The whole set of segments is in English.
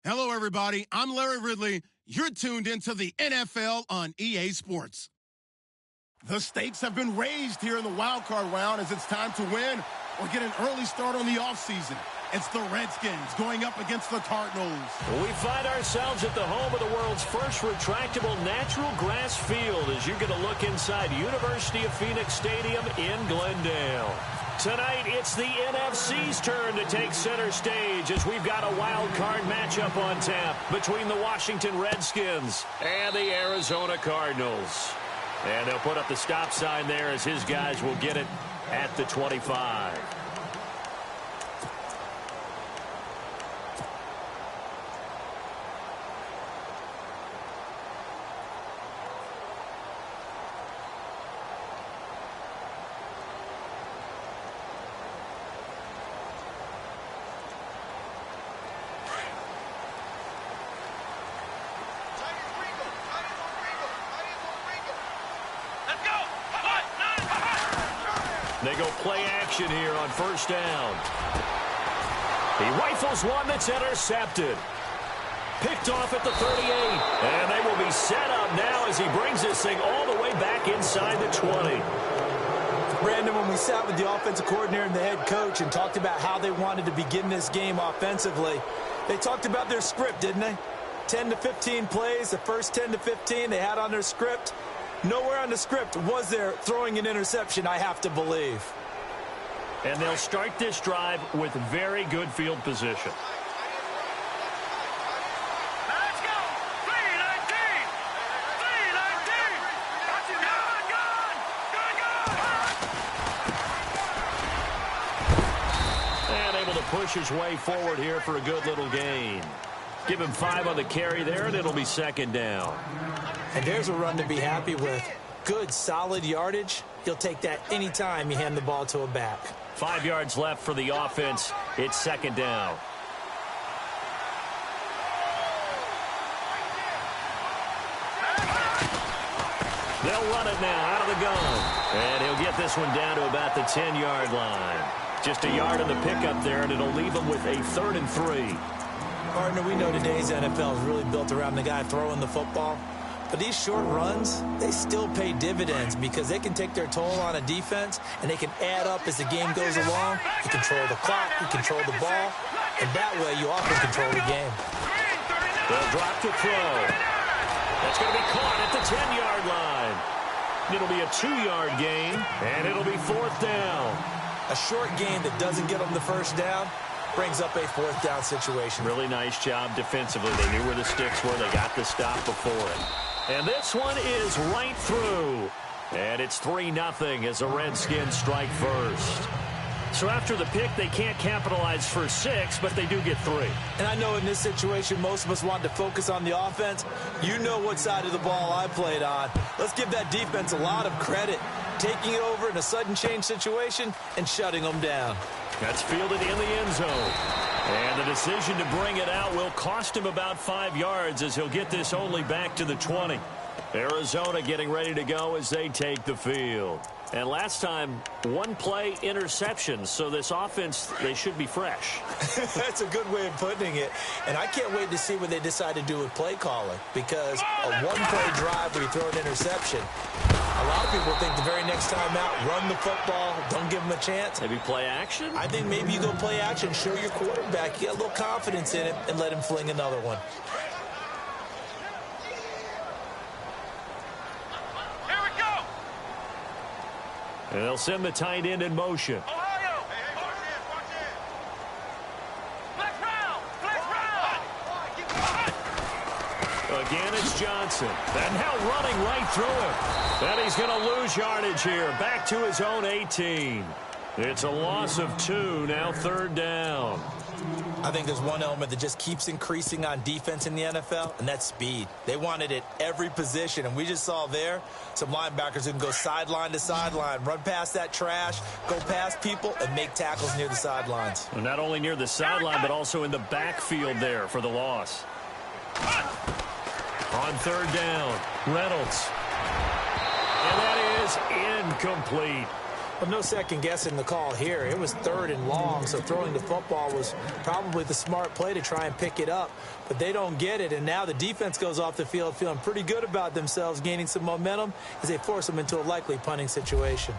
Hello, everybody. I'm Larry Ridley. You're tuned into the NFL on EA Sports. The stakes have been raised here in the wild card round as it's time to win or get an early start on the offseason. It's the Redskins going up against the Cardinals. We find ourselves at the home of the world's first retractable natural grass field as you get a look inside University of Phoenix Stadium in Glendale. Tonight, it's the NFC's turn to take center stage as we've got a wild card matchup on tap between the Washington Redskins and the Arizona Cardinals. And they'll put up the stop sign there as his guys will get it at the 25. They go play action here on first down. He rifles one that's intercepted. Picked off at the 38. And they will be set up now as he brings this thing all the way back inside the 20. Brandon, when we sat with the offensive coordinator and the head coach and talked about how they wanted to begin this game offensively, they talked about their script, didn't they? 10 to 15 plays, the first 10 to 15 they had on their script. Nowhere on the script was there throwing an interception, I have to believe. And they'll start this drive with very good field position. Let's go! 319! 319! And able to push his way forward here for a good little gain. Give him 5 on the carry there, and it'll be second down. And there's a run to be happy with. Good, solid yardage. You'll take that anytime you hand the ball to a back. 5 yards left for the offense. It's second down. They'll run it now out of the gun. And he'll get this one down to about the 10-yard line. Just a yard in the pickup there, and it'll leave him with a 3rd and 3. Partner, we know today's NFL is really built around the guy throwing the football. But these short runs, they still pay dividends because they can take their toll on a defense and they can add up as the game goes along. You control the clock, you control the ball, and that way you often control the game. They'll drop to throw. That's going to be caught at the 10-yard line. It'll be a 2-yard gain, and it'll be 4th down. A short gain that doesn't get them the first down brings up a 4th down situation. Really nice job defensively. They knew where the sticks were. They got the stop before it. And this one is right through. And it's 3-0 as the Redskins strike first. So after the pick, they can't capitalize for 6, but they do get 3. And I know in this situation, most of us want to focus on the offense. You know what side of the ball I played on. Let's give that defense a lot of credit. Taking it over in a sudden change situation and shutting them down. That's fielded in the end zone. And the decision to bring it out will cost him about 5 yards as he'll get this only back to the 20. Arizona getting ready to go as they take the field. And last time, 1-play interception, so this offense, they should be fresh. That's a good way of putting it. And I can't wait to see what they decide to do with play calling, because a 1-play drive where you throw an interception, a lot of people think the very next time out, run the football, don't give them a chance. Maybe play action? I think maybe you go play action, show your quarterback, get a little confidence in it, and let him fling another one. And they'll send the tight end in motion. Ohio! Watch it! Flex round! Again, it's Johnson. And now running right through him. And he's going to lose yardage here. Back to his own 18. It's a loss of 2, now 3rd down. I think there's one element that just keeps increasing on defense in the NFL, and that's speed. They want it at every position, and we just saw there some linebackers who can go sideline to sideline, run past that trash, go past people, and make tackles near the sidelines. Well, not only near the sideline, but also in the backfield there for the loss. On 3rd down, Reynolds. And that is incomplete. Well, no second guessing the call here. It was 3rd and long, so throwing the football was probably the smart play to try and pick it up. But they don't get it, and now the defense goes off the field feeling pretty good about themselves, gaining some momentum as they force them into a likely punting situation.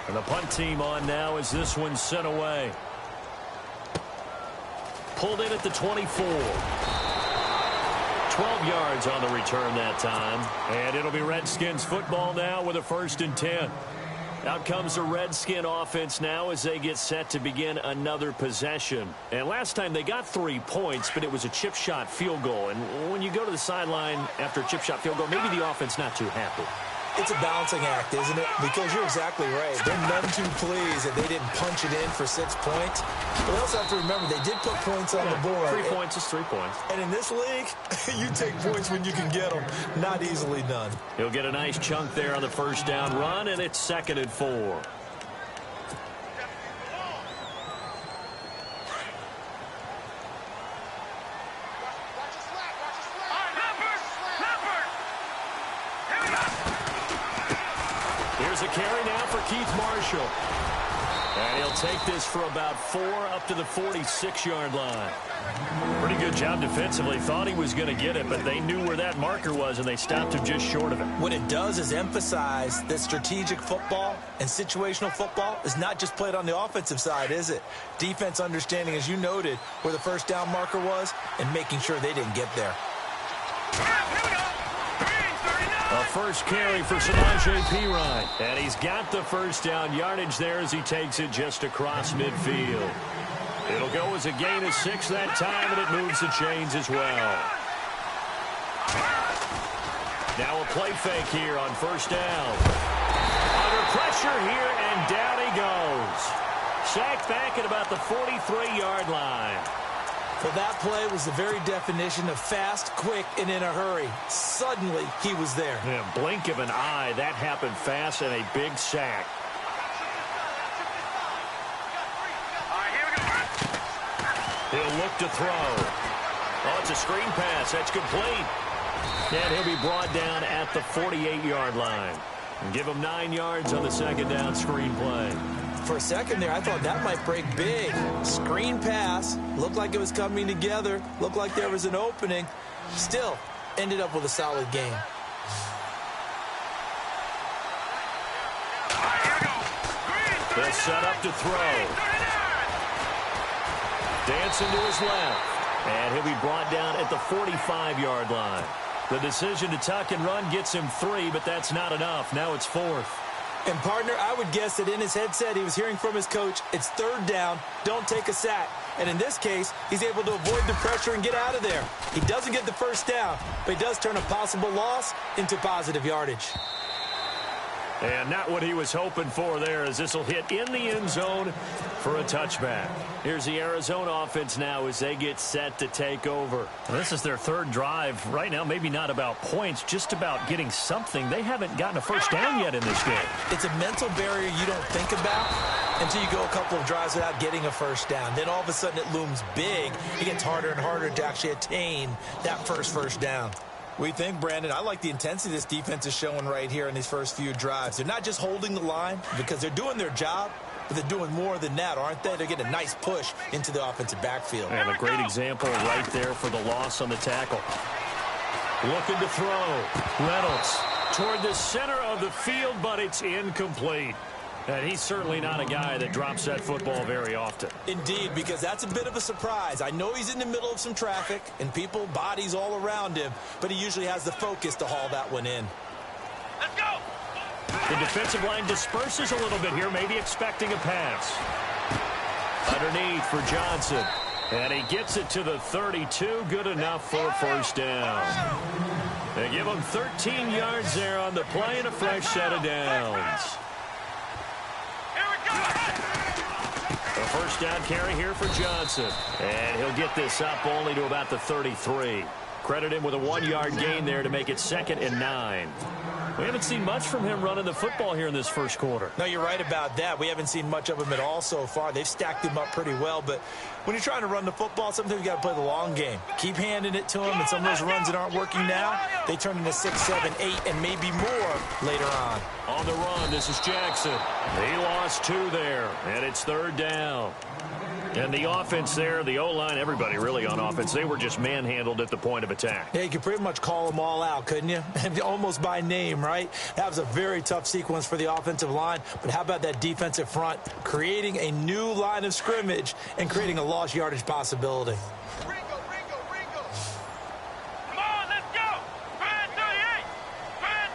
And the punt team on now as this one's sent away. Pulled in at the 24. 12 yards on the return that time. And it'll be Redskins football now with a 1st and 10. Out comes the Redskin offense now as they get set to begin another possession. And last time they got 3 points, but it was a chip shot field goal. And when you go to the sideline after a chip shot field goal, maybe the offense not too happy. It's a balancing act, isn't it? Because you're exactly right. They're none too pleased that they didn't punch it in for 6 points. But they also have to remember they did put points on the board. 3 points is 3 points. And in this league, you take points when you can get them. Not easily done. He'll get a nice chunk there on the 1st down run, and it's 2nd and 4. Here's a carry now for Keith Marshall. And he'll take this for about 4 up to the 46-yard line. Pretty good job defensively. Thought he was going to get it, but they knew where that marker was, and they stopped him just short of it. What it does is emphasize that strategic football and situational football is not just played on the offensive side, is it? Defense understanding, as you noted, where the 1st down marker was and making sure they didn't get there. A first carry for Samaje Perine. And he's got the 1st down yardage there as he takes it just across midfield. It'll go as a gain of 6 that time, and it moves the chains as well. Now a play fake here on 1st down. Under pressure here, and down he goes. Sacked back at about the 43-yard line. For that play was the very definition of fast, quick, and in a hurry. Suddenly, he was there. Yeah, blink of an eye. That happened fast and a big sack. He'll look to throw. Oh, it's a screen pass. That's complete. And he'll be brought down at the 48-yard line. And give him 9 yards on the 2nd down screen play. For a second there, I thought that might break big. Screen pass. Looked like it was coming together. Looked like there was an opening. Still, ended up with a solid game. They'll set up to throw. Dancing to his left. And he'll be brought down at the 45-yard line. The decision to tuck and run gets him 3, but that's not enough. Now it's 4th. And, partner, I would guess that in his headset he was hearing from his coach, it's 3rd down, don't take a sack. And in this case, he's able to avoid the pressure and get out of there. He doesn't get the 1st down, but he does turn a possible loss into positive yardage. And not what he was hoping for there, as this will hit in the end zone for a touchback. Here's the Arizona offense now as they get set to take over. This is their 3rd drive. Right now, maybe not about points, just about getting something. They haven't gotten a 1st down yet in this game. It's a mental barrier you don't think about until you go a couple of drives without getting a 1st down. Then all of a sudden it looms big. It gets harder and harder to actually attain that first down. We think, Brandon, I like the intensity this defense is showing right here in these first few drives. They're not just holding the line because they're doing their job, but they're doing more than that, aren't they? They're getting a nice push into the offensive backfield. And a great example right there for the loss on the tackle. Looking to throw. Reynolds toward the center of the field, but it's incomplete. And he's certainly not a guy that drops that football very often. Indeed, because that's a bit of a surprise. I know he's in the middle of some traffic and people, bodies all around him, but he usually has the focus to haul that one in. Let's go! The defensive line disperses a little bit here, maybe expecting a pass. Underneath for Johnson. And he gets it to the 32. Good enough for a 1st down. They give him 13 yards there on the play and a fresh set of downs. A 1st down carry here for Johnson. And he'll get this up only to about the 33. Credit him with a 1-yard gain there to make it 2nd and 9. We haven't seen much from him running the football here in this first quarter. No, you're right about that. We haven't seen much of him at all so far. They've stacked him up pretty well, but when you're trying to run the football, sometimes you got to play the long game. Keep handing it to him, and some of those runs that aren't working now, they turn into 6, 7, 8, and maybe more later on. On the run, this is Jackson. He lost 2 there, and it's 3rd down. And the offense there, the O-line, everybody really on offense, they were just manhandled at the point of attack. Yeah, you could pretty much call them all out, couldn't you? Almost by name, right? That was a very tough sequence for the offensive line. But how about that defensive front creating a new line of scrimmage and creating a lost yardage possibility? Ringo. Come on, let's go. Brand 38. Brand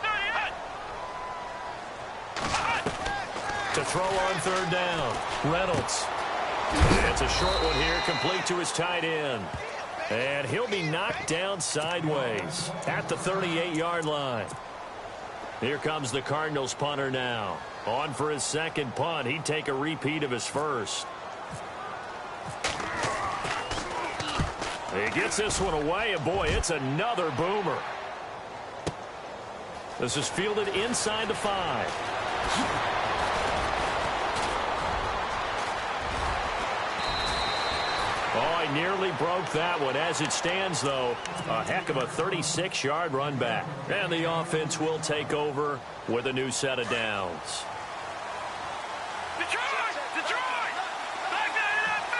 38. To throw on 3rd down, Reynolds. It's a short one here, complete to his tight end. And he'll be knocked down sideways at the 38-yard line. Here comes the Cardinals punter now. On for his 2nd punt. He'd take a repeat of his first. He gets this one away, and boy, it's another boomer. This is fielded inside the 5. Oh, he nearly broke that one. As it stands, though, a heck of a 36-yard run back. And the offense will take over with a new set of downs. Detroit! Back down to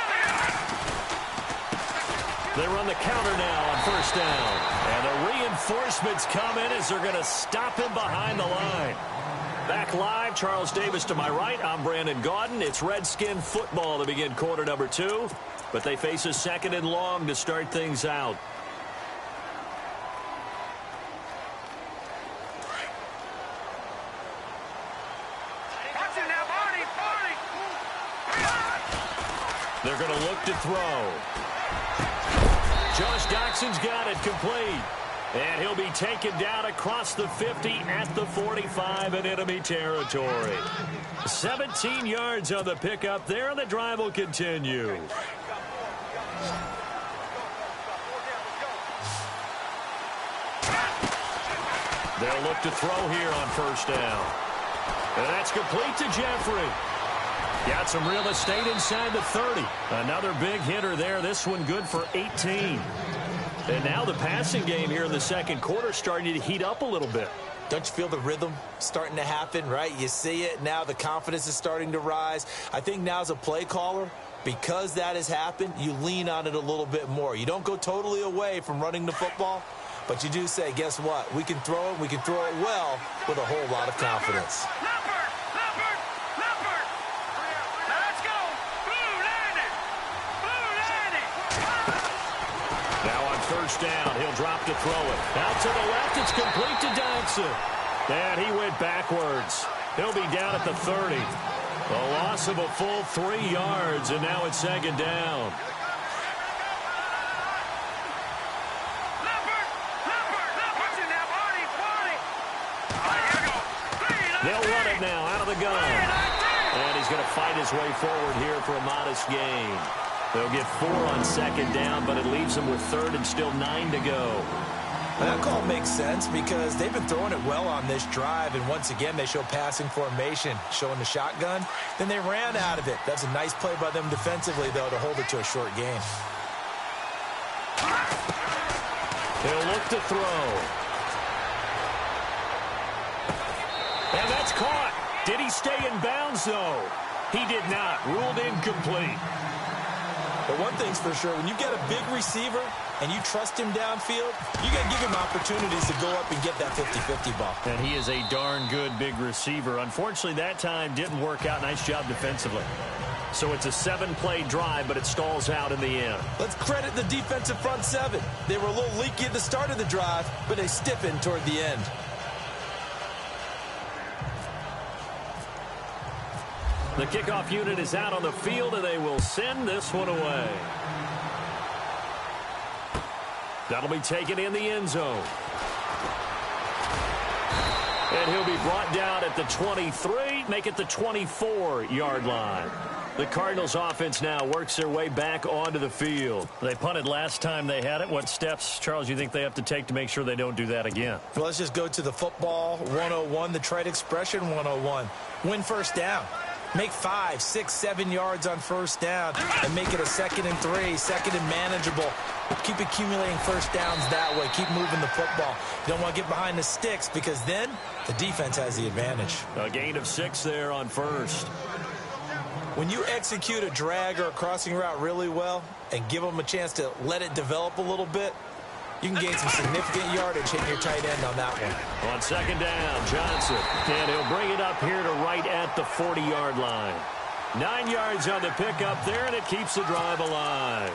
that They run the counter now on 1st down. And the reinforcements come in as they're going to stop him behind the line. Back live, Charles Davis to my right. I'm Brandon Gaudin. It's Redskin football to begin quarter number 2. But they face a 2nd and long to start things out. Watch it now, Barney. They're going to look to throw. Josh Doxson's got it complete. And he'll be taken down across the 50 at the 45 in enemy territory. 17 yards on the pickup there, and the drive will continue. They'll look to throw here on 1st down. And that's complete to Jeffrey. Got some real estate inside the 30. Another big hitter there. This one good for 18. And now the passing game here in the 2nd quarter starting to heat up a little bit. Don't you feel the rhythm starting to happen, right? You see it now. The confidence is starting to rise. I think now as a play caller, because that has happened, you lean on it a little bit more. You don't go totally away from running the football, but you do say, guess what? We can throw it. We can throw it well with a whole lot of confidence. Leopard. Now let's go. Blue landing. Now on 1st down, he'll drop to throw it. Out to the left, it's complete to Dodson. And he went backwards. He'll be down at the 30. A loss of a full 3 yards, and now it's 2nd down. They'll run it now out of the gun. And he's going to fight his way forward here for a modest gain. They'll get 4 on 2nd down, but it leaves them with 3rd and still 9 to go. And that call makes sense because they've been throwing it well on this drive, and once again they show passing formation, showing the shotgun. Then they ran out of it. That's a nice play by them defensively, though, to hold it to a short gain. He'll look to throw. And that's caught. Did he stay in bounds, though? He did not. Ruled incomplete. But one thing's for sure, when you get a big receiver and you trust him downfield, you got to give him opportunities to go up and get that 50-50 ball. And he is a darn good big receiver. Unfortunately, that time didn't work out. Nice job defensively. So it's a 7-play drive, but it stalls out in the end. Let's credit the defensive front 7. They were a little leaky at the start of the drive, but they stiffened toward the end. The kickoff unit is out on the field, and they will send this one away. That'll be taken in the end zone. And he'll be brought down at the 23, make it the 24-yard line. The Cardinals offense now works their way back onto the field. They punted last time they had it. What steps, Charles, you think they have to take to make sure they don't do that again? Well, let's just go to the football 101, the trade expression 101. Win first down. Make 5, 6, 7 yards on first down and make it a 2nd and 3, 2nd and manageable. Keep accumulating first downs that way. Keep moving the football. You don't want to get behind the sticks because then the defense has the advantage. A gain of 6 there on first. When you execute a drag or a crossing route really well and give them a chance to let it develop a little bit, you can gain some significant yardage hitting your tight end on that one. On 2nd down, Johnson. And he'll bring it up here to right at the 40-yard line. 9 yards on the pickup there, and it keeps the drive alive.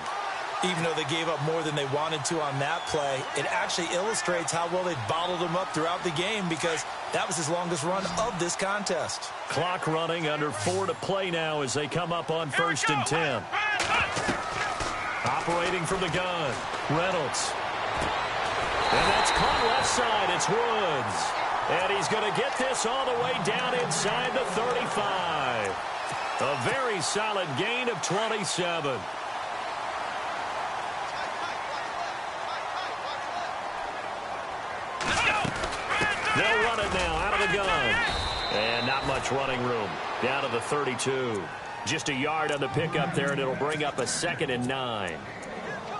Even though they gave up more than they wanted to on that play, it actually illustrates how well they bottled them up throughout the game because that was his longest run of this contest. Clock running, under 4 to play now as they come up on 1st and 10. Operating from the gun, Reynolds. And that's caught left side. It's Woods. And he's going to get this all the way down inside the 35. A very solid gain of 27. They'll run it now out of the gun. And not much running room. Down to the 32. Just a yard on the pickup there, and it'll bring up a 2nd and 9.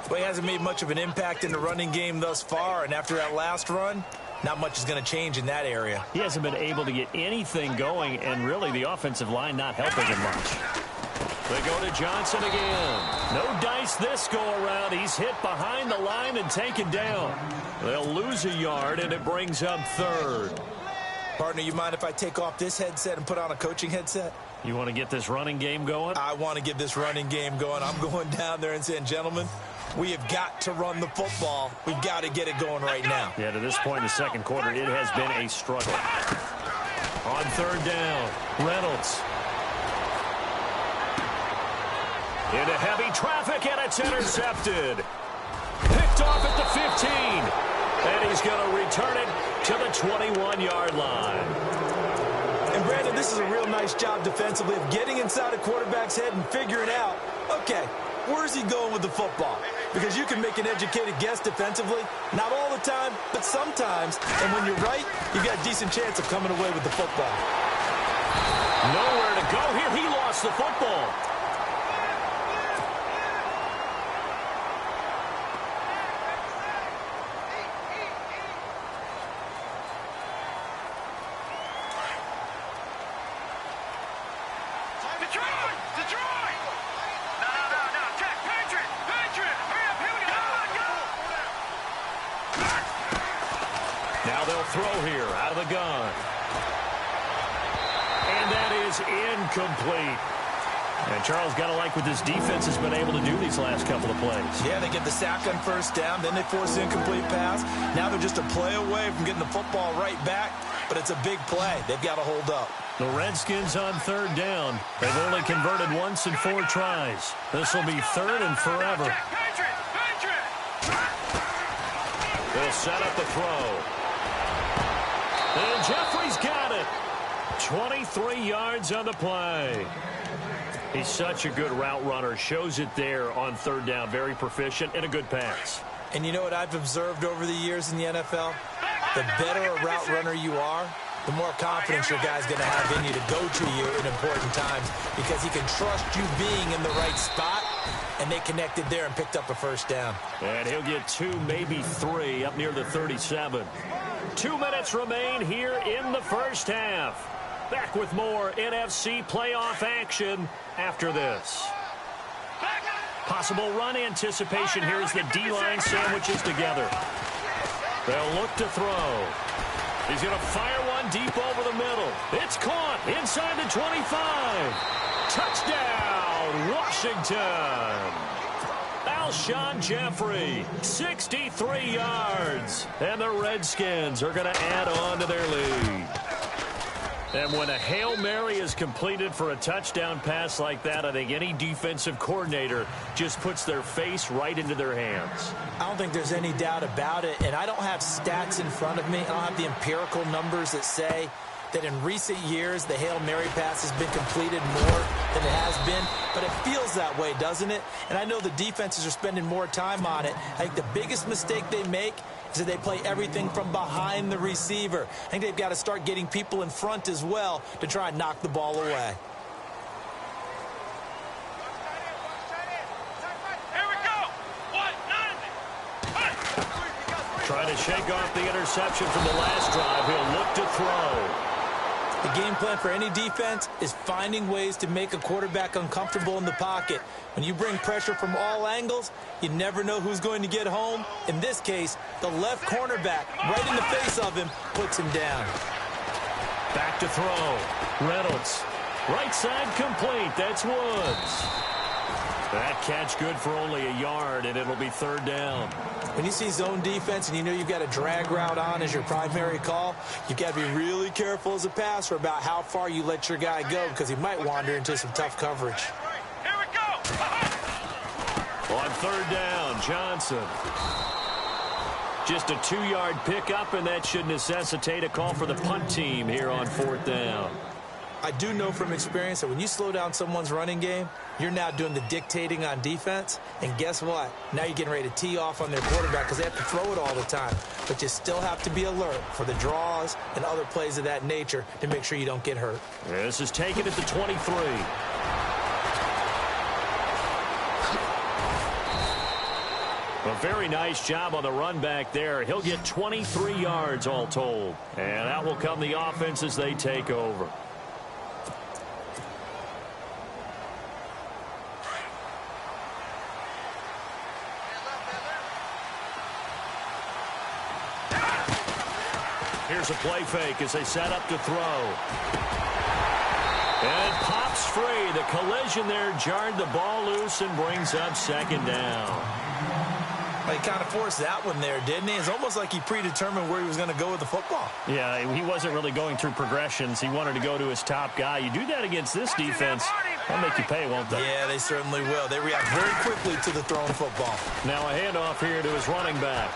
Well, he hasn't made much of an impact in the running game thus far, and after that last run, not much is going to change in that area. He hasn't been able to get anything going, and really the offensive line not helping him much. They go to Johnson again. No dice this go-around. He's hit behind the line and taken down. They'll lose a yard, and it brings up 3rd. Partner, you mind if I take off this headset and put on a coaching headset? You want to get this running game going? I want to get this running game going. I'm going down there and saying, gentlemen, we have got to run the football. We've got to get it going right now. Yeah, to this point in the second quarter, it has been a struggle. On 3rd down, Reynolds. Into heavy traffic, and it's intercepted. Picked off at the 15. And he's going to return it to the 21-yard line. And, Brandon, this is a real nice job defensively of getting inside a quarterback's head and figuring out, okay, where's he going with the football? Because you can make an educated guess defensively, not all the time, but sometimes. And when you're right, you've got a decent chance of coming away with the football. Nowhere to go here. He lost the football. Now they'll throw here out of the gun. And that is incomplete. And Charles, got to like what this defense has been able to do these last couple of plays. Yeah, they get the sack on first down, then they force the incomplete pass. Now they're just a play away from getting the football right back, but it's a big play. They've got to hold up. The Redskins on 3rd down. They've only converted once in 4 tries. This will be 3rd and forever. They'll set up the throw. And Jeffrey's got it. 23 yards on the play. He's such a good route runner. Shows it there on 3rd down. Very proficient and a good pass. And you know what I've observed over the years in the NFL? The better a route runner you are, the more confidence your guy's going to have in you to go to you in important times because he can trust you being in the right spot, and they connected there and picked up a first down. And he'll get 2, maybe 3 up near the 37. 2 minutes remain here in the first half. Back with more NFC playoff action after this. Possible run anticipation here as the D-line sandwiches together. They'll look to throw. He's going to fire one deep over the middle. It's caught inside the 25. Touchdown, Washington. Alshon Jeffrey, 63 yards. And the Redskins are going to add on to their lead. And when a Hail Mary is completed for a touchdown pass like that, I think any defensive coordinator just puts their face right into their hands. I don't think there's any doubt about it, and I don't have stats in front of me. I don't have the empirical numbers that say that in recent years the Hail Mary pass has been completed more than it has been, but it feels that way, doesn't it? And I know the defenses are spending more time on it. I think the biggest mistake they make is that they play everything from behind the receiver. I think they've got to start getting people in front as well to try and knock the ball away. Trying to shake off the interception from the last drive. He'll look to throw. The game plan for any defense is finding ways to make a quarterback uncomfortable in the pocket. When you bring pressure from all angles, you never know who's going to get home. In this case, the left cornerback, right in the face of him, puts him down. Back to throw. Reynolds. Right side complete. That's Woods. That catch good for only a yard, and it'll be third down. When you see zone defense and you know you've got a drag route on as your primary call, you've got to be really careful as a passer about how far you let your guy go because he might wander into some tough coverage. Here we go. On third down, Johnson. Just a 2-yard pickup, and that should necessitate a call for the punt team here on fourth down. I do know from experience that when you slow down someone's running game, you're now doing the dictating on defense. And guess what? Now you're getting ready to tee off on their quarterback because they have to throw it all the time. But you still have to be alert for the draws and other plays of that nature to make sure you don't get hurt. This is taken at the 23. A very nice job on the run back there. He'll get 23 yards all told. And out will come the offense as they take over. Here's a play fake as they set up to throw. And it pops free. The collision there jarred the ball loose and brings up second down. He kind of forced that one there, didn't he? It's almost like he predetermined where he was going to go with the football. Yeah, he wasn't really going through progressions. He wanted to go to his top guy. You do that against this defense, they'll make you pay, won't they? Yeah, they certainly will. They react very quickly to the thrown football. Now a handoff here to his running back.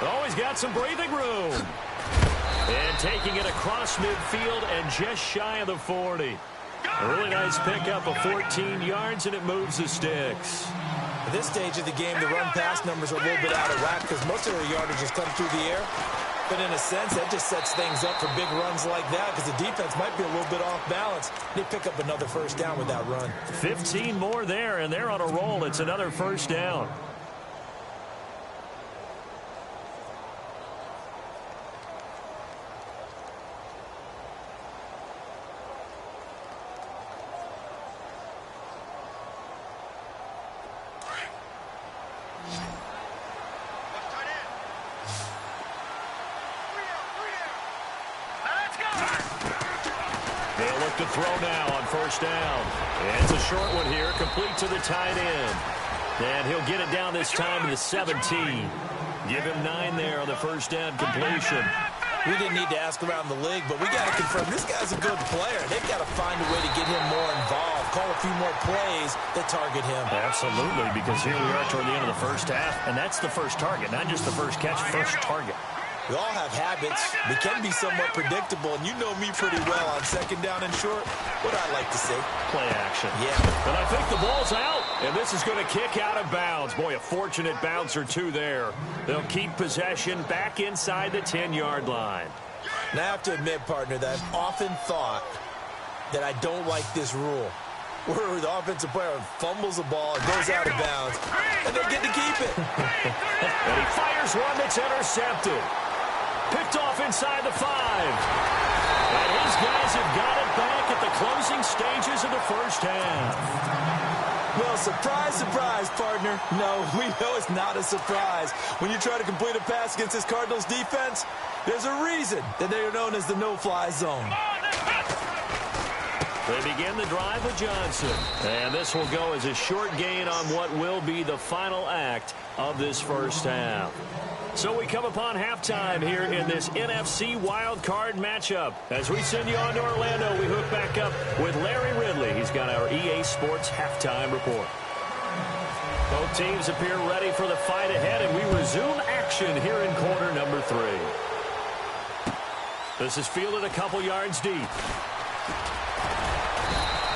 Oh, he's got some breathing room. And taking it across midfield and just shy of the 40. A really nice pickup of 14 yards, and it moves the sticks. At this stage of the game, the run-pass numbers are a little bit out of whack because most of their yardage has come through the air. But in a sense, that just sets things up for big runs like that because the defense might be a little bit off balance. They pick up another first down with that run. 15 more there, and they're on a roll. It's another first down. To throw now on first down. And it's a short one here, complete to the tight end. And he'll get it down this time to the 17. Give him 9 there on the first down completion. We didn't need to ask around the league, but we got to confirm this guy's a good player. They've got to find a way to get him more involved, call a few more plays that target him. Absolutely, because here we are toward the end of the first half, and that's the first target, not just the first catch, first target. We all have habits. They can be somewhat predictable, and you know me pretty well on second down and short. What I like to see. Play action. Yeah. And I think the ball's out, and this is going to kick out of bounds. Boy, a fortunate bounce or two there. They'll keep possession back inside the 10-yard line. Now, I have to admit, partner, that I've often thought that I don't like this rule, where the offensive player fumbles the ball, it goes out of bounds, and they get to keep it. And he fires one that's intercepted. Picked off inside the 5. And his guys have got it back at the closing stages of the first half. Well, surprise, surprise, partner. No, we know it's not a surprise. When you try to complete a pass against this Cardinals defense, there's a reason that they are known as the no-fly zone. They begin the drive with Johnson. And this will go as a short gain on what will be the final act of this first half. So we come upon halftime here in this NFC wildcard matchup. As we send you on to Orlando, we hook back up with Larry Ridley. He's got our EA Sports halftime report. Both teams appear ready for the fight ahead, and we resume action here in quarter number 3. This is fielded a couple yards deep.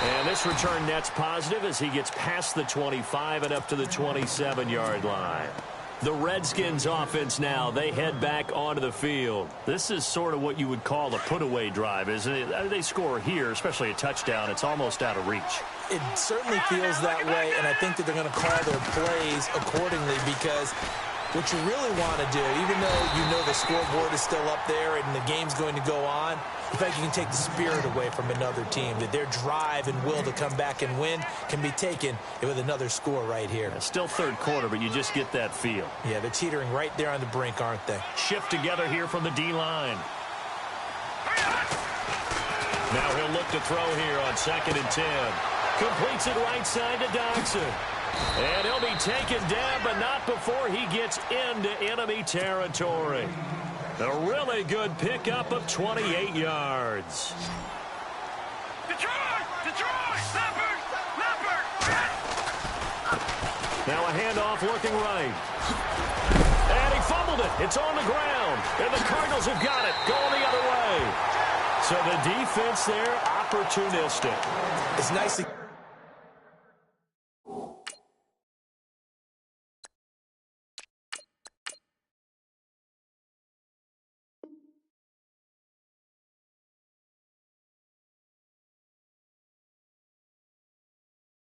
And this return net's positive as he gets past the 25 and up to the 27-yard line. The Redskins offense now, they head back onto the field. This is sort of what you would call a put-away drive, isn't it? They score here, especially a touchdown. It's almost out of reach. It certainly feels that way, and I think that they're going to call their plays accordingly because what you really want to do, even though you know the scoreboard is still up there and the game's going to go on, in fact, you can take the spirit away from another team, that their drive and will to come back and win can be taken with another score right here. Still third quarter, but you just get that feel. Yeah, they're teetering right there on the brink, aren't they? Shift together here from the D-line. Now he'll look to throw here on 2nd and 10. Completes it right side to Dodson. And he'll be taken down, but not before he gets into enemy territory. A really good pickup of 28 yards. Detroit! Detroit! Leopard! Leopard! Now a handoff looking right. And he fumbled it. It's on the ground. And the Cardinals have got it. Going the other way. So the defense there, opportunistic. It's nice to...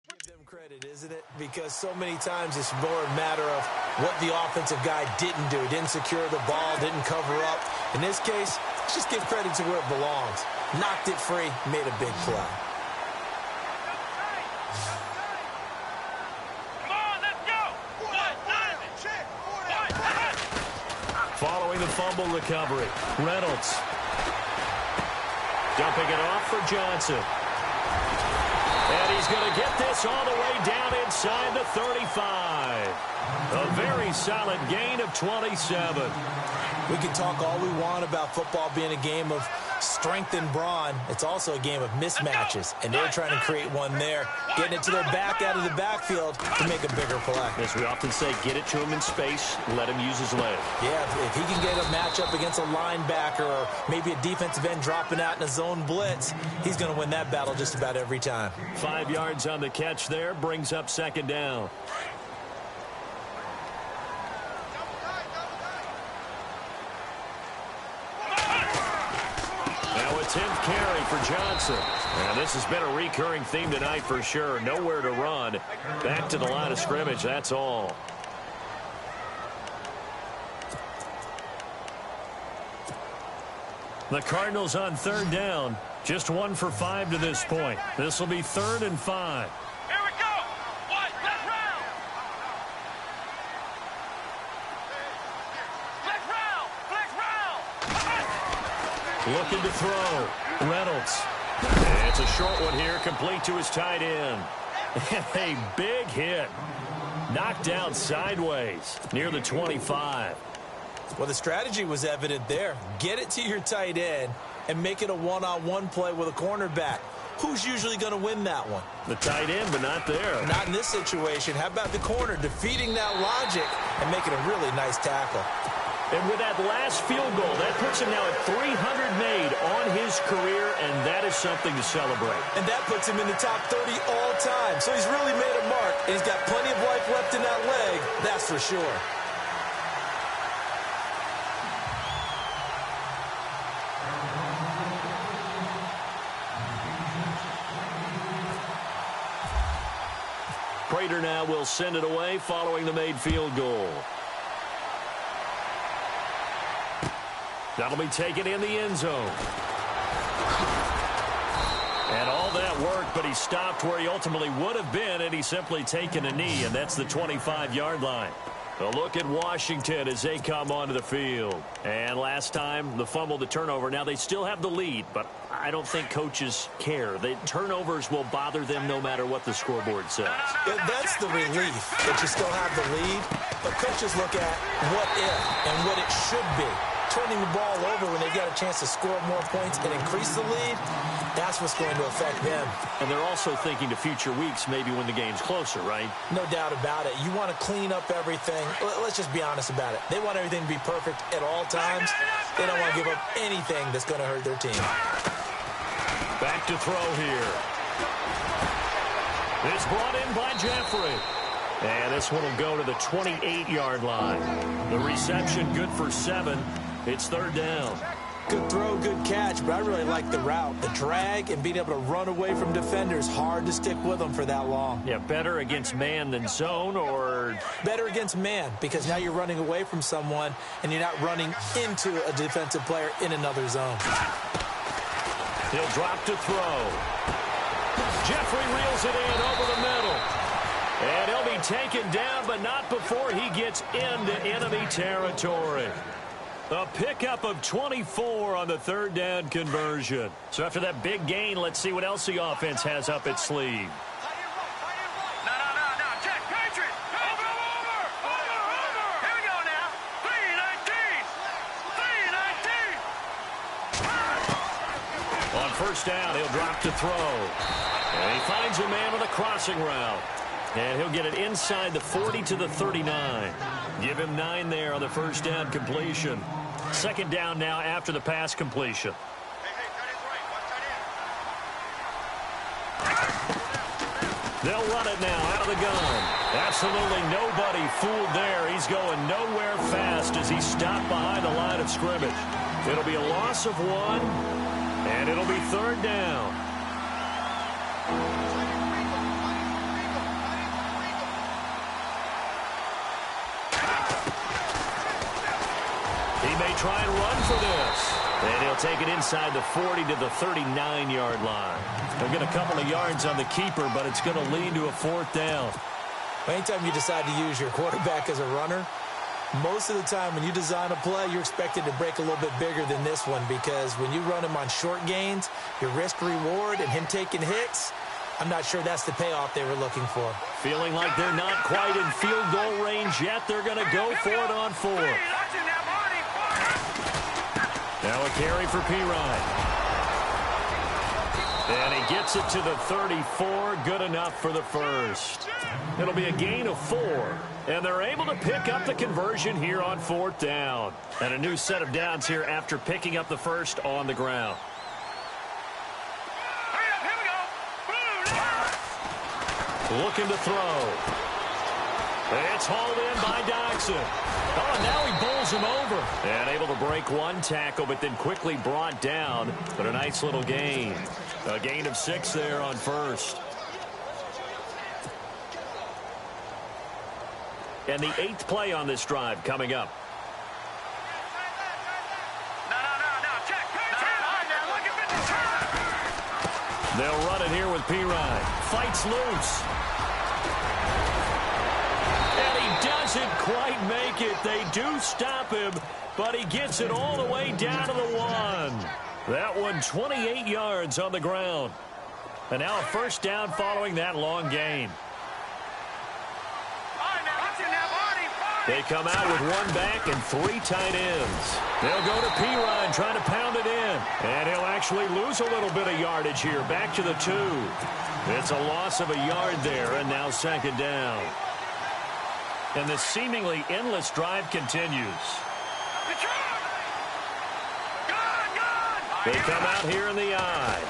Give them credit, isn't it? Because so many times it's more a matter of what the offensive guy didn't do. Didn't secure the ball, didn't cover up. In this case, let's just give credit to where it belongs. Knocked it free, made a big play. Come on, let's go! Following the fumble recovery, Reynolds. Dumping it off for Johnson. And he's going to get this all the way down inside the 35. A very solid gain of 27. We can talk all we want about football being a game of strength and brawn. It's also a game of mismatches, and they're trying to create one there, getting it to their back out of the backfield to make a bigger play. As we often say, get it to him in space, let him use his leg. Yeah, if he can get a matchup against a linebacker or maybe a defensive end dropping out in a zone blitz, he's going to win that battle just about every time. 5 yards on the catch there, brings up 2nd down. Now a 10th carry for Johnson. And this has been a recurring theme tonight for sure. Nowhere to run. Back to the line of scrimmage, that's all. The Cardinals on 3rd down. Just 1 for 5 to this point. This will be 3rd and 5. Here we go! What? Let's round! Let's round! Let's round! Looking to throw. Reynolds. And it's a short one here, complete to his tight end. And a big hit. Knocked down sideways near the 25. Well, the strategy was evident there. Get it to your tight end and make it a one-on-one play with a cornerback. Who's usually going to win that one? The tight end, but not there. Not in this situation. How about the corner defeating that logic and making a really nice tackle? And with that last field goal, that puts him now at 300 made on his career, and that is something to celebrate. And that puts him in the top 30 all time. So he's really made a mark, and he's got plenty of life left in that leg, that's for sure. Prater now will send it away following the made field goal. That'll be taken in the end zone. And all that work, but he stopped where he ultimately would have been, and he's simply taken a knee, and that's the 25-yard line. A look at Washington as they come onto the field. And last time, the fumble, the turnover. Now, they still have the lead, but I don't think coaches care. The turnovers will bother them no matter what the scoreboard says. Yeah, that's the relief that you still have the lead. But coaches look at what if and what it should be. Turning the ball over when they've got a chance to score more points and increase the lead, that's what's going to affect them. And they're also thinking to future weeks, maybe when the game's closer, right? No doubt about it. You want to clean up everything. Let's just be honest about it. They want everything to be perfect at all times. They don't want to give up anything that's going to hurt their team. Back to throw here. It's brought in by Jeffrey. And this one will go to the 28-yard line. The reception good for 7. It's third down. Good throw, good catch, but I really like the route. The drag and being able to run away from defenders, hard to stick with them for that long. Yeah, better against man than zone, or? Better against man, because now you're running away from someone and you're not running into a defensive player in another zone. He'll drop to throw. Jeffrey reels it in over the middle. And he'll be taken down, but not before he gets into enemy territory. A pickup of 24 on the third down conversion. So after that big gain, let's see what else the offense has up its sleeve. No. Check, Patriot. Over. Here we go now. 3-19. On first down, he'll drop to throw. And he finds a man on the crossing route. And he'll get it inside the 40 to the 39. Give him 9 there on the first down completion. Second down now after the pass completion. They'll run it now out of the gun. Absolutely nobody fooled there. He's going nowhere fast as he stopped behind the line of scrimmage. It'll be a loss of 1, and it'll be third down. He may try and run for this. And he'll take it inside the 40 to the 39-yard line. He'll get a couple of yards on the keeper, but it's going to lead to a fourth down. Anytime you decide to use your quarterback as a runner, most of the time when you design a play, you're expected to break a little bit bigger than this one, because when you run him on short gains, your risk-reward and him taking hits, I'm not sure that's the payoff they were looking for. Feeling like they're not quite in field goal range yet. They're going to go for it on 4. Now a carry for Pirine. And he gets it to the 34. Good enough for the first. It'll be a gain of 4. And they're able to pick up the conversion here on fourth down. And a new set of downs here after picking up the first on the ground. Looking to throw. It's hauled in by Doxson. Oh, and now he bowls him over. And able to break one tackle, but then quickly brought down. But a nice little gain. A gain of 6 there on first. And the 8th play on this drive coming up. Check. They'll run it here with Pirine. Fights loose. And he doesn't quite make it. They do stop him, but he gets it all the way down to the 1. That one 28 yards on the ground. And now a first down following that long gain. They come out with 1 back and 3 tight ends. They'll go to Pirine trying to pound it in. And he'll actually lose a little bit of yardage here. Back to the 2. It's a loss of a yard there, and now second down. And the seemingly endless drive continues. They come out here in the eye.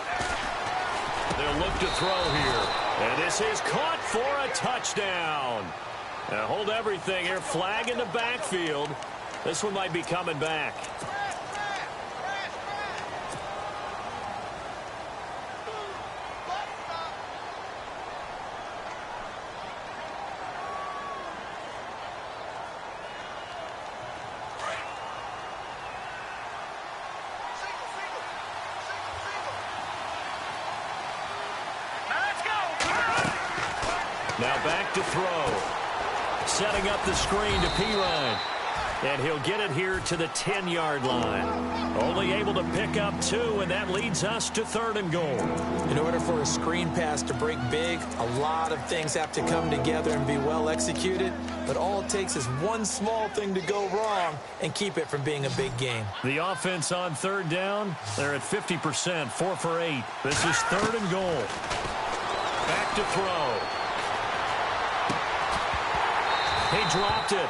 They'll look to throw here. And this is caught for a touchdown. Now hold everything here. Flag in the backfield. This one might be coming back. Now back to throw. Setting up the screen to Pirine. And he'll get it here to the 10-yard line. Only able to pick up 2, and that leads us to 3rd and goal. In order for a screen pass to break big, a lot of things have to come together and be well executed. But all it takes is one small thing to go wrong and keep it from being a big game. The offense on 3rd down, they're at 50%, 4 for 8. This is 3rd and goal. Back to throw. He dropped it.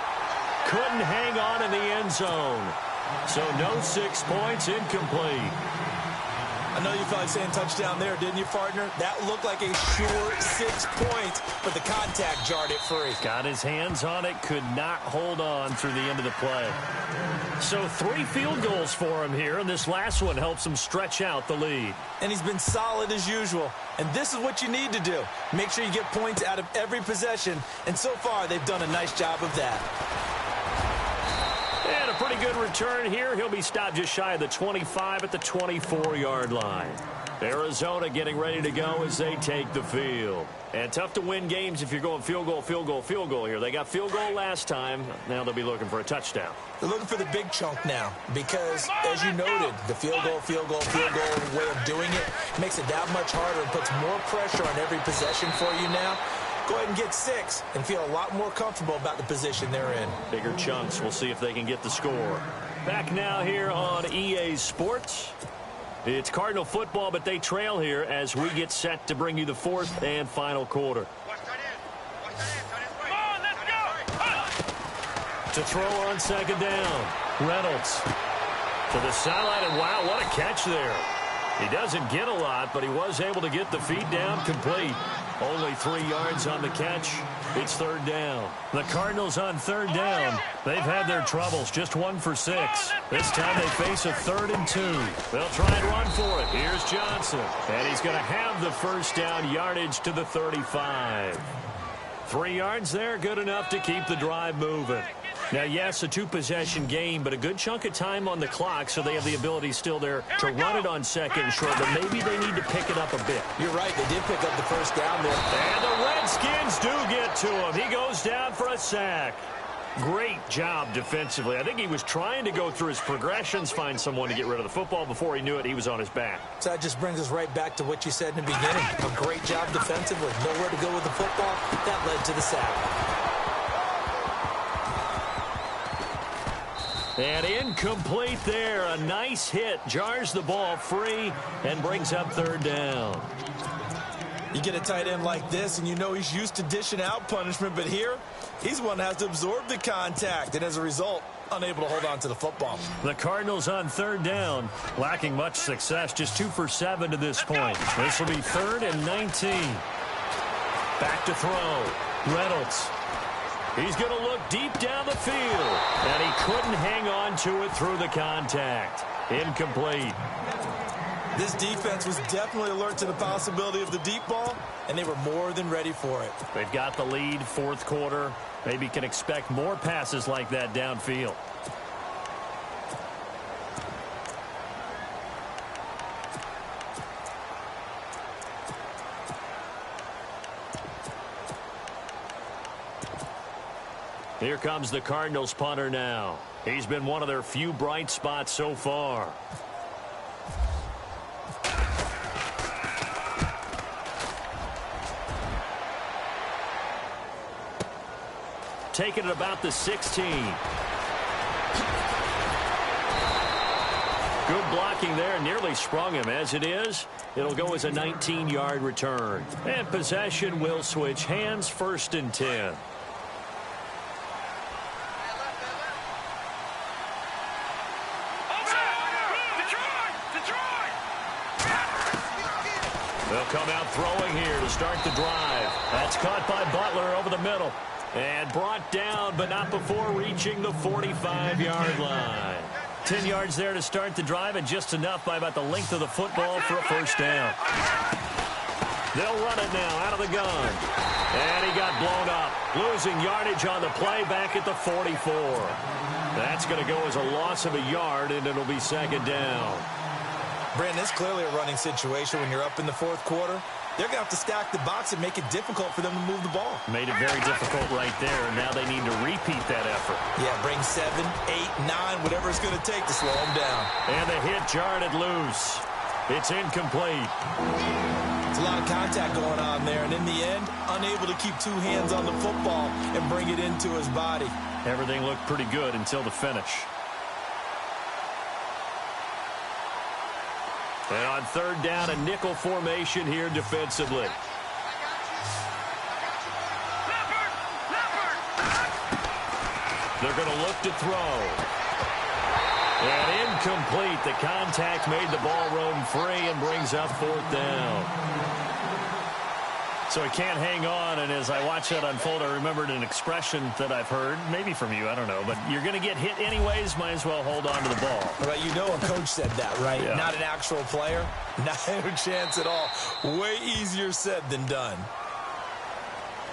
Couldn't hang on in the end zone. So no 6 points, incomplete. I know you felt like saying touchdown there, didn't you, partner? That looked like a sure 6 points, but the contact jarred it free. Got his hands on it, could not hold on through the end of the play. So 3 field goals for him here, and this last one helps him stretch out the lead. And he's been solid as usual. And this is what you need to do. Make sure you get points out of every possession. And so far, they've done a nice job of that. And a pretty good return here. He'll be stopped just shy of the 25 at the 24-yard line. Arizona getting ready to go as they take the field. And tough to win games if you're going field goal, field goal, field goal here. They got field goal last time. Now they'll be looking for a touchdown. They're looking for the big chunk now because, as you noted, the field goal way of doing it makes it that much harder and puts more pressure on every possession for you now. Go ahead and get 6 and feel a lot more comfortable about the position they're in. Bigger chunks. We'll see if they can get the score. Back now here on EA Sports. It's Cardinal football, but they trail here as we get set to bring you the 4th and final quarter. To throw on 2nd down. Reynolds to the sideline, and wow, what a catch there. He doesn't get a lot, but he was able to get the feet down complete. Only 3 yards on the catch. It's 3rd down. The Cardinals on 3rd down. They've had their troubles, just 1 for 6. This time they face a 3rd and 2. They'll try and run for it. Here's Johnson. And he's going to have the 1st down, yardage to the 35. 3 yards there, good enough to keep the drive moving. Now, yes, a 2-possession game, but a good chunk of time on the clock, so they have the ability still there to run it on 2nd and short, but maybe they need to pick it up a bit. You're right. They did pick up the 1st down there. And the Redskins do get to him. He goes down for a sack. Great job defensively. I think he was trying to go through his progressions, find someone to get rid of the football. Before he knew it, he was on his back. So that just brings us right back to what you said in the beginning. A great job defensively. Nowhere to go with the football. That led to the sack. And incomplete there. A nice hit. Jars the ball free and brings up 3rd down. You get a tight end like this, and you know he's used to dishing out punishment, but here, he's the one that has to absorb the contact, and as a result, unable to hold on to the football. The Cardinals on 3rd down, lacking much success, just 2 for 7 to this point. This will be 3rd and 19. Back to throw. Reynolds. He's going to look deep down the field, and he couldn't hang on to it through the contact. Incomplete. This defense was definitely alert to the possibility of the deep ball, and they were more than ready for it. They've got the lead, 4th quarter. Maybe can expect more passes like that downfield. Here comes the Cardinals punter now. He's been one of their few bright spots so far. Taking it about the 16. Good blocking there, nearly sprung him. As it is, it'll go as a 19-yard return. And possession will switch hands, 1st and 10. They'll come out throwing here to start the drive. That's caught by Butler over the middle. And brought down, but not before reaching the 45-yard line. 10 yards there to start the drive, and just enough by about the length of the football for a 1st down. They'll run it now out of the gun. And he got blown up. Losing yardage on the play back at the 44. That's going to go as a loss of a yard, and it'll be 2nd down. Brandon, it's clearly a running situation when you're up in the 4th quarter. They're going to have to stack the box and make it difficult for them to move the ball. Made it very difficult right there, and now they need to repeat that effort. Yeah, bring 7, 8, 9, whatever it's going to take to slow them down. And the hit jarred it loose. It's incomplete. It's a lot of contact going on there, and in the end, unable to keep 2 hands on the football and bring it into his body. Everything looked pretty good until the finish. And on 3rd down, a nickel formation here defensively. They're going to look to throw. And incomplete. The contact made the ball roam free and brings up 4th down. So he can't hang on, and as I watch that unfold, I remembered an expression that I've heard, maybe from you, I don't know, but you're going to get hit anyways, might as well hold on to the ball. Right, you know a coach said that, right? Yeah. Not an actual player. Not a chance at all. Way easier said than done.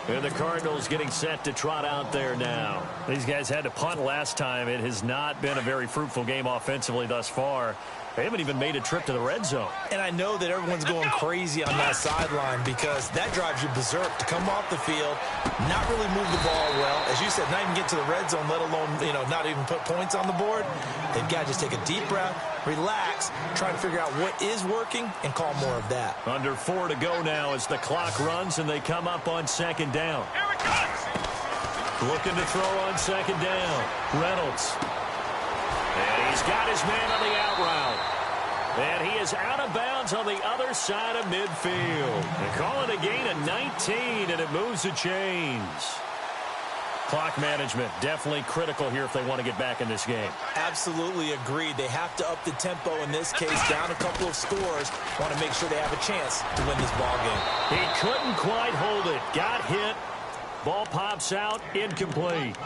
And the Cardinals getting set to trot out there now. These guys had to punt last time. It has not been a very fruitful game offensively thus far. They haven't even made a trip to the red zone. And I know that everyone's going crazy on that sideline because that drives you berserk to come off the field, not really move the ball well. As you said, not even get to the red zone, let alone, not even put points on the board. They've got to just take a deep breath, relax, try to figure out what is working, and call more of that. Under 4 to go now as the clock runs and they come up on 2nd down. Here it comes. Looking to throw on 2nd down. Reynolds. And he's got his man on the out route. And he is out of bounds on the other side of midfield. They call it a gain of 19, and it moves the chains. Clock management definitely critical here if they want to get back in this game. Absolutely agreed. They have to up the tempo in this case, down a couple of scores. Want to make sure they have a chance to win this ball game. He couldn't quite hold it. Got hit. Ball pops out. Incomplete.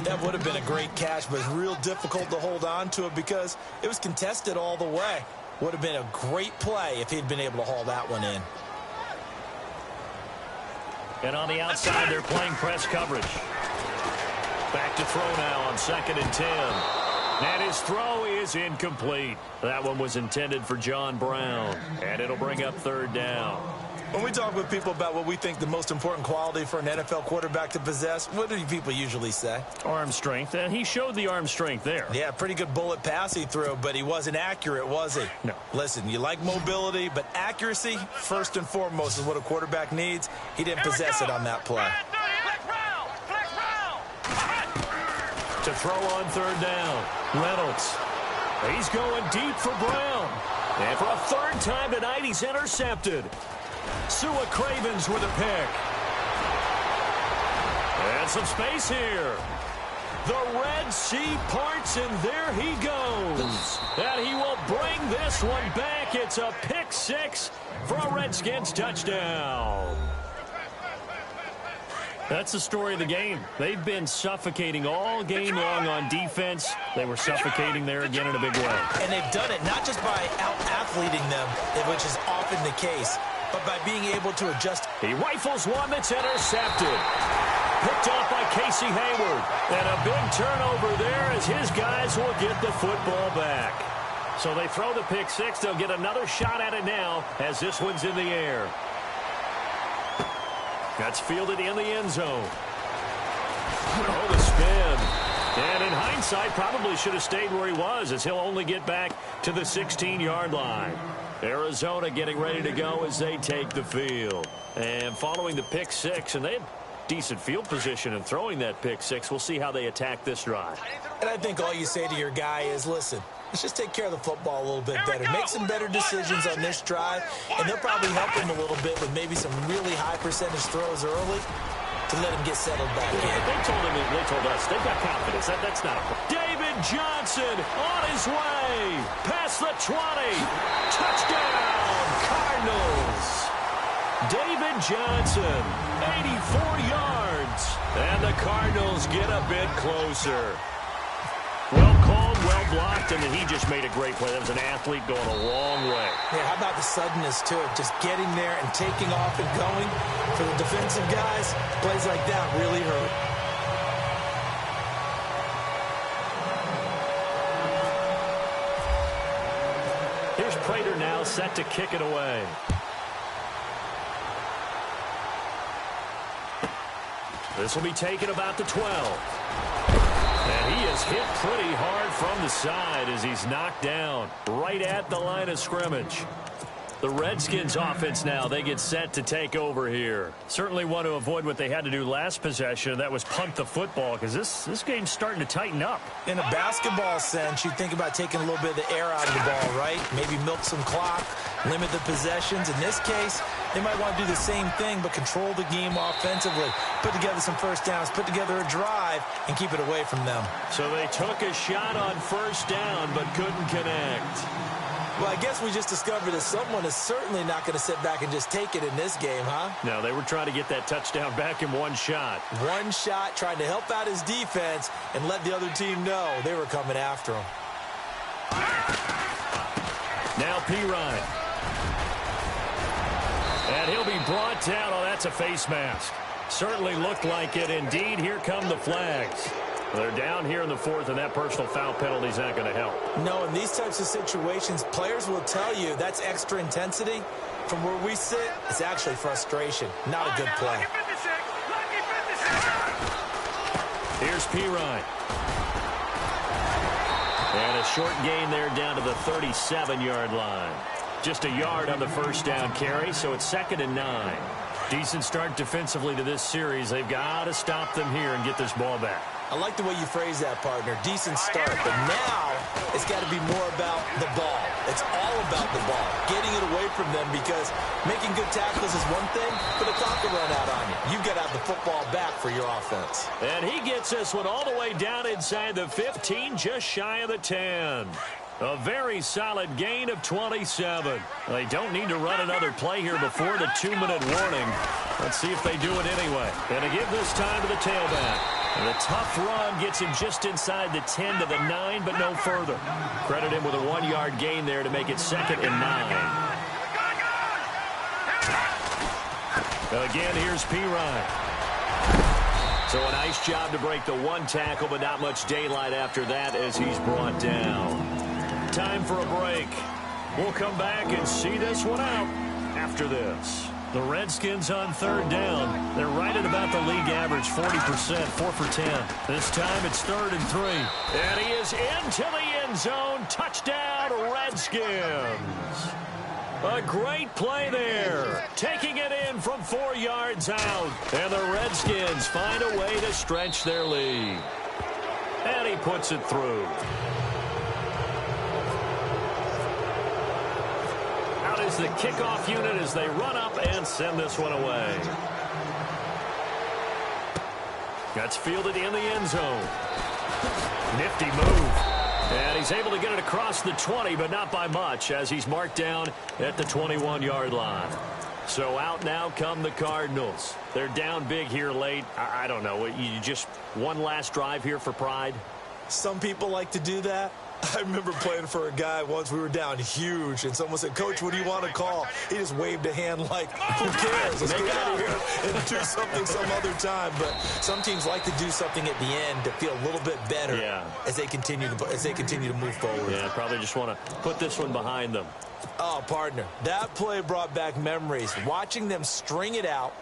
That would have been a great catch, but it's real difficult to hold on to it because it was contested all the way. Would have been a great play if he'd been able to haul that one in. And on the outside, they're playing press coverage. Back to throw now on 2nd and 10. And his throw is incomplete. That one was intended for John Brown. And it'll bring up 3rd down. When we talk with people about what we think the most important quality for an NFL quarterback to possess, what do people usually say? Arm strength, and he showed the arm strength there. Yeah, pretty good bullet pass he threw, but he wasn't accurate, was he? No. Listen, you like mobility, but accuracy, first and foremost, is what a quarterback needs. He didn't possess it on that play. To throw on 3rd down. Reynolds. He's going deep for Brown. And for a 3rd time tonight, he's intercepted. Sua Cravens with a pick. And some space here. The Red Sea parts, and there he goes. And he will bring this one back. It's a pick 6 for a Redskins touchdown. That's the story of the game. They've been suffocating all game long on defense. They were suffocating there again in a big way. And they've done it not just by out-athleting them, which is often the case, but by being able to adjust. He rifles one that's intercepted. Picked off by Casey Hayward. And a big turnover there as his guys will get the football back. So they throw the pick 6. They'll get another shot at it now as this one's in the air. That's fielded in the end zone. Oh, the spin. And in hindsight, probably should have stayed where he was as he'll only get back to the 16-yard line. Arizona getting ready to go as they take the field. And following the pick 6, and they had decent field position in throwing that pick 6. We'll see how they attack this drive. And I think all you say to your guy is, listen, let's just take care of the football a little bit better. Make some better decisions on this drive, and they'll probably help him a little bit with maybe some really high percentage throws early to let him get settled back in. They told us they've got confidence. That's not a problem. David Johnson on his way. Past the 20. Touchdown, Cardinals. David Johnson, 84 yards. And the Cardinals get a bit closer. Well called, well blocked, and then he just made a great play. That was an athlete going a long way. Yeah, how about the suddenness to it? Just getting there and taking off and going. For the defensive guys, plays like that really hurt. Here's Prater now set to kick it away. This will be taken about the 12. And he is hit pretty hard from the side as he's knocked down right at the line of scrimmage. The Redskins offense now, they get set to take over here. Certainly want to avoid what they had to do last possession. That was punt the football, because this game's starting to tighten up. In a basketball sense, you think about taking a little bit of the air out of the ball, right? Maybe milk some clock, limit the possessions. In this case, they might want to do the same thing, but control the game offensively. Put together some first downs, put together a drive, and keep it away from them. So they took a shot on first down, but couldn't connect. Well, I guess we just discovered that someone is certainly not going to sit back and just take it in this game, huh? No, they were trying to get that touchdown back in one shot. One shot, trying to help out his defense and let the other team know they were coming after him. Now Pirine. And he'll be brought down. Oh, that's a face mask. Certainly looked like it. Indeed, here come the flags. They're down here in the fourth, and that personal foul penalty is not going to help. No, in these types of situations, players will tell you that's extra intensity. From where we sit, it's actually frustration, not a good play. Here's Pirine. And a short gain there down to the 37-yard line. Just a yard on the first down carry, so it's 2nd and 9. Decent start defensively to this series. They've got to stop them here and get this ball back. I like the way you phrase that, partner. Decent start, but now it's got to be more about the ball. It's all about the ball, getting it away from them, because making good tackles is one thing, but the clock will run out on you. You've got to have the football back for your offense. And he gets this one all the way down inside the 15, just shy of the 10. A very solid gain of 27. They don't need to run another play here before the 2-minute warning. Let's see if they do it anyway. And to give this time to the tailback. And the tough run gets him just inside the 10 to the 9, but no further. Credit him with a 1-yard gain there to make it 2nd and 9. Again, here's Pirine. So a nice job to break the one tackle, but not much daylight after that as he's brought down. Time for a break. We'll come back and see this one out after this. The Redskins on 3rd down. They're right at about the league average, 40%, 4 for 10. This time it's 3rd and 3. And he is into the end zone. Touchdown, Redskins. A great play there. Taking it in from 4 yards out. And the Redskins find a way to stretch their lead. And he puts it through. Is the kickoff unit as they run up and send this one away. That's fielded in the end zone. Nifty move. And he's able to get it across the 20, but not by much, as he's marked down at the 21-yard line. So out now come the Cardinals. They're down big here late. I don't know. You just one last drive here for pride? Some people like to do that. I remember playing for a guy once. We were down huge, and someone said, "Coach, what do you want to call?" He just waved a hand like, "Who cares? Let's get out of here and do something some other time." But some teams like to do something at the end to feel a little bit better as they continue to move forward. Yeah, probably just want to put this one behind them. Oh, partner, that play brought back memories. Watching them string it out,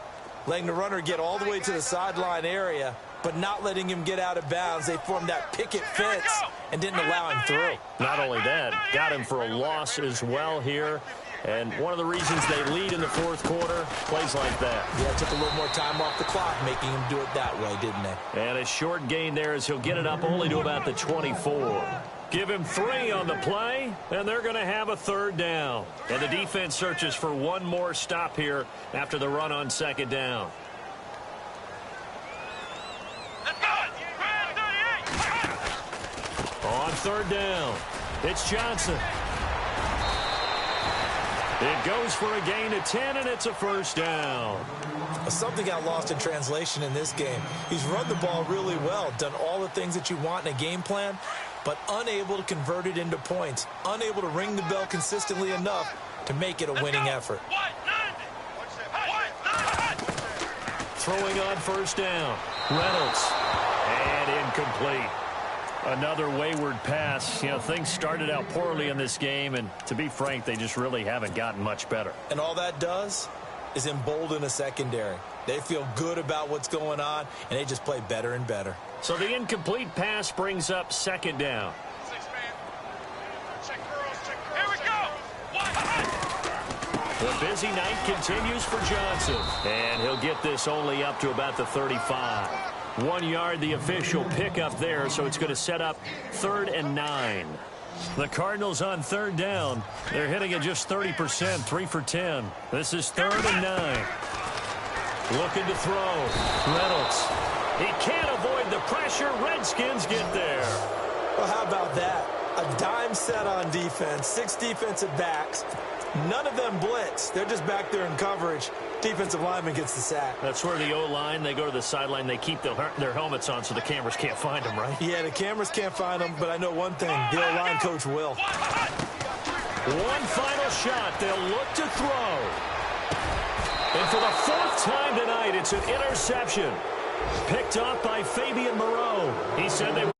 letting the runner get all the way to the sideline area, but not letting him get out of bounds. They formed that picket fence and didn't allow him through. Not only that, got him for a loss as well here. And one of the reasons they lead in the fourth quarter, plays like that. Yeah, took a little more time off the clock, making him do it that way, didn't they? And a short gain there as he'll get it up only to about the 24. Give him 3 on the play, and they're going to have a 3rd down. And the defense searches for one more stop here after the run on 2nd down. On 3rd down, it's Johnson. It goes for a gain of 10, and it's a 1st down. Something got lost in translation in this game. He's run the ball really well, done all the things that you want in a game plan, but unable to convert it into points, unable to ring the bell consistently enough to make it a winning effort. Throwing on 1st down, Reynolds, and incomplete. Another wayward pass. You know, things started out poorly in this game, and to be frank, they just really haven't gotten much better. And all that does is embolden a secondary. They feel good about what's going on, and they just play better and better. So the incomplete pass brings up 2nd down. The busy night continues for Johnson. And he'll get this only up to about the 35. 1 yard, the official pickup there, so it's going to set up 3rd and 9. The Cardinals on 3rd down. They're hitting at just 30%, 3 for 10. This is 3rd and 9. Looking to throw. Reynolds. He can't avoid the pressure. Redskins get there. Well, how about that? A dime set on defense, 6 defensive backs. None of them blitz. They're just back there in coverage. Defensive lineman gets the sack. That's where the O-line, they go to the sideline, they keep their helmets on so the cameras can't find them, right? Yeah, the cameras can't find them, but I know one thing. The O-line coach will. One final shot. They'll look to throw. And for the 4th time tonight, it's an interception. Picked off by Fabian Moreau. He said they